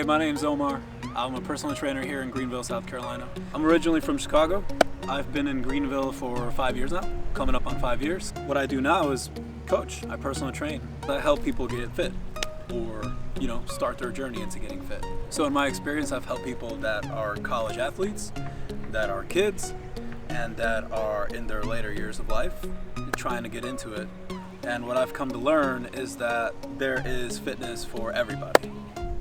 Hey, my name's Omar. I'm a personal trainer here in Greenville, South Carolina. I'm originally from Chicago. I've been in Greenville for 5 years now, coming up on 5 years. What I do now is coach. I personally train. I help people get fit or, start their journey into getting fit. So in my experience, I've helped people that are college athletes, that are kids, and that are in their later years of life trying to get into it. And what I've come to learn is that there is fitness for everybody.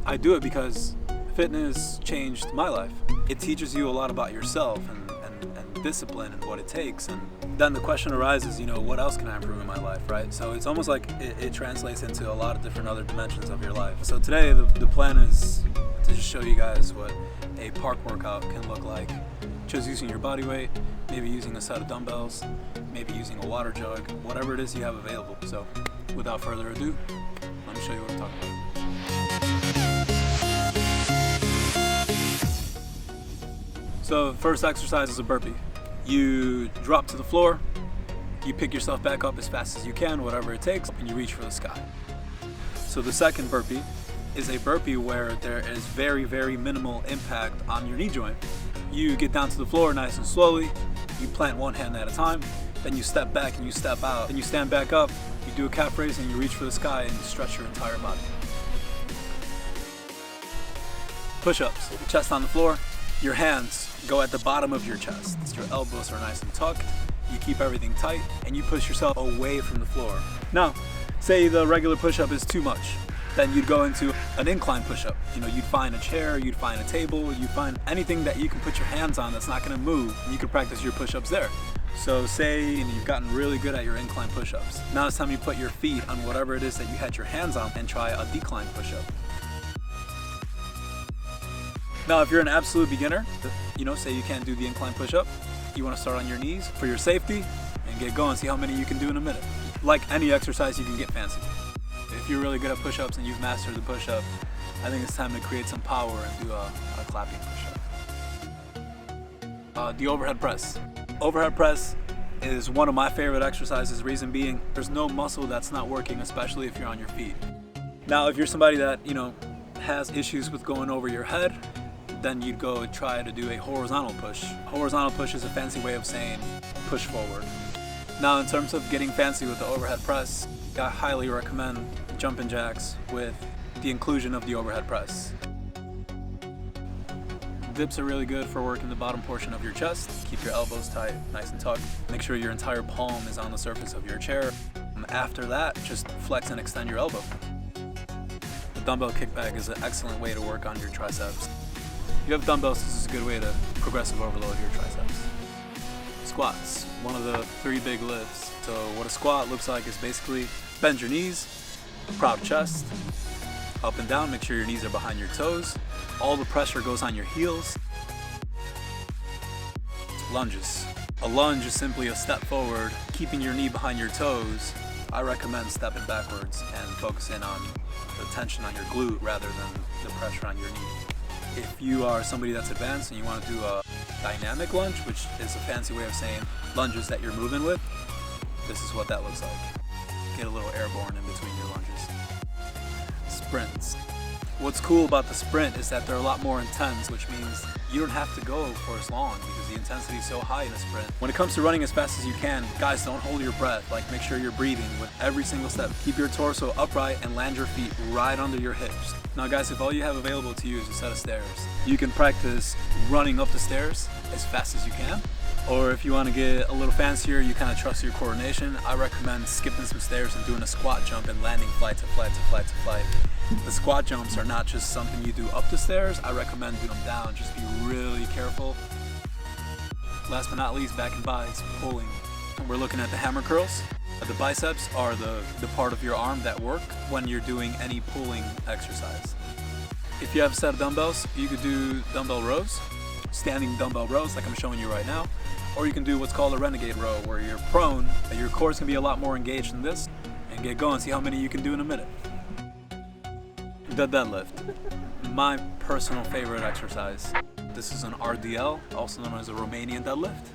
I do it because fitness changed my life. It teaches you a lot about yourself and discipline and what it takes. And then the question arises, what else can I improve in my life, right? So it's almost like it translates into a lot of different other dimensions of your life. So today the plan is to just show you guys what a park workout can look like. Just using your body weight, maybe using a set of dumbbells, maybe using a water jug, whatever it is you have available. So without further ado, let me show you what I'm talking about. So first exercise is a burpee. You drop to the floor, you pick yourself back up as fast as you can, whatever it takes, and you reach for the sky. So the second burpee is a burpee where there is very, very minimal impact on your knee joint. You get down to the floor nice and slowly, you plant one hand at a time, then you step back and you step out, then you stand back up, you do a calf raise and you reach for the sky and you stretch your entire body. Push-ups, chest on the floor, your hands go at the bottom of your chest. Your elbows are nice and tucked, you keep everything tight, and you push yourself away from the floor. Now, say the regular push-up is too much, then you'd go into an incline push-up. You'd find a chair, you'd find a table, you'd find anything that you can put your hands on that's not gonna move, and you can practice your push-ups there. So say you've gotten really good at your incline push-ups. Now it's time you put your feet on whatever it is that you had your hands on and try a decline push-up. Now, if you're an absolute beginner, say you can't do the incline push-up, you want to start on your knees for your safety and get going, see how many you can do in a minute. Like any exercise, you can get fancy. If you're really good at push-ups and you've mastered the push-up, I think it's time to create some power and do a clapping push-up. The overhead press. Overhead press is one of my favorite exercises, reason being, there's no muscle that's not working, especially if you're on your feet. Now, if you're somebody that, has issues with going over your head, then you'd go try to do a horizontal push. Horizontal push is a fancy way of saying push forward. Now, in terms of getting fancy with the overhead press, I highly recommend jumping jacks with the inclusion of the overhead press. Dips are really good for working the bottom portion of your chest. Keep your elbows tight, nice and tucked. Make sure your entire palm is on the surface of your chair. After that, just flex and extend your elbow. The dumbbell kickback is an excellent way to work on your triceps. If you have dumbbells, this is a good way to progressive overload your triceps. Squats, one of the 3 big lifts. So what a squat looks like is basically bend your knees, proud chest, up and down, make sure your knees are behind your toes. All the pressure goes on your heels. Lunges. A lunge is simply a step forward, keeping your knee behind your toes. I recommend stepping backwards and focusing on the tension on your glute rather than the pressure on your knee. If you are somebody that's advanced and you want to do a dynamic lunge, which is a fancy way of saying lunges that you're moving with, this is what that looks like. Get a little airborne in between your lunges. Sprints. What's cool about the sprint is that they're a lot more intense, which means you don't have to go for as long because the intensity is so high in a sprint. When it comes to running as fast as you can, guys, don't hold your breath. Make sure you're breathing with every single step. Keep your torso upright and land your feet right under your hips. Now guys, if all you have available to you is a set of stairs, you can practice running up the stairs as fast as you can. Or if you want to get a little fancier, you kind of trust your coordination, I recommend skipping some stairs and doing a squat jump and landing flight to flight to flight to flight. The squat jumps are not just something you do up the stairs, I recommend doing them down. Just be really careful. Last but not least, back and bis, pulling. We're looking at the hammer curls. The biceps are the part of your arm that work when you're doing any pulling exercise. If you have a set of dumbbells, you could do dumbbell rows, standing dumbbell rows like I'm showing you right now, or you can do what's called a renegade row where you're prone, your core is going to be a lot more engaged in this, and get going, see how many you can do in a minute. The deadlift, my personal favorite exercise. This is an RDL, also known as a Romanian deadlift.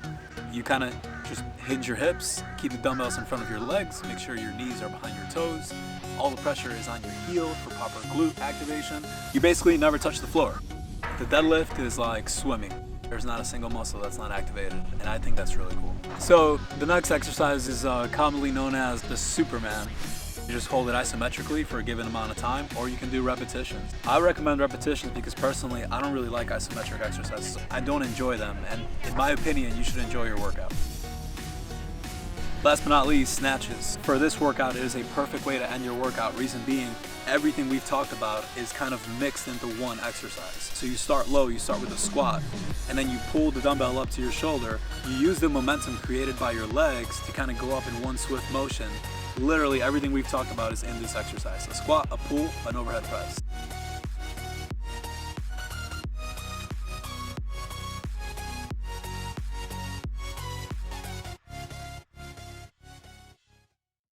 you kind of just hinge your hips, keep the dumbbells in front of your legs, make sure your knees are behind your toes. All the pressure is on your heel for proper glute activation. You basically never touch the floor. The deadlift is like swimming. There's not a single muscle that's not activated, and I think that's really cool. So the next exercise is commonly known as the Superman. You just hold it isometrically for a given amount of time, or you can do repetitions. I recommend repetitions because personally, I don't really like isometric exercises. I don't enjoy them, and in my opinion, you should enjoy your workout. Last but not least, snatches. For this workout, it is a perfect way to end your workout. Reason being, everything we've talked about is kind of mixed into one exercise. So you start low, you start with a squat, and then you pull the dumbbell up to your shoulder. You use the momentum created by your legs to kind of go up in one swift motion. Literally everything we've talked about is in this exercise. A squat, a pull, an overhead press.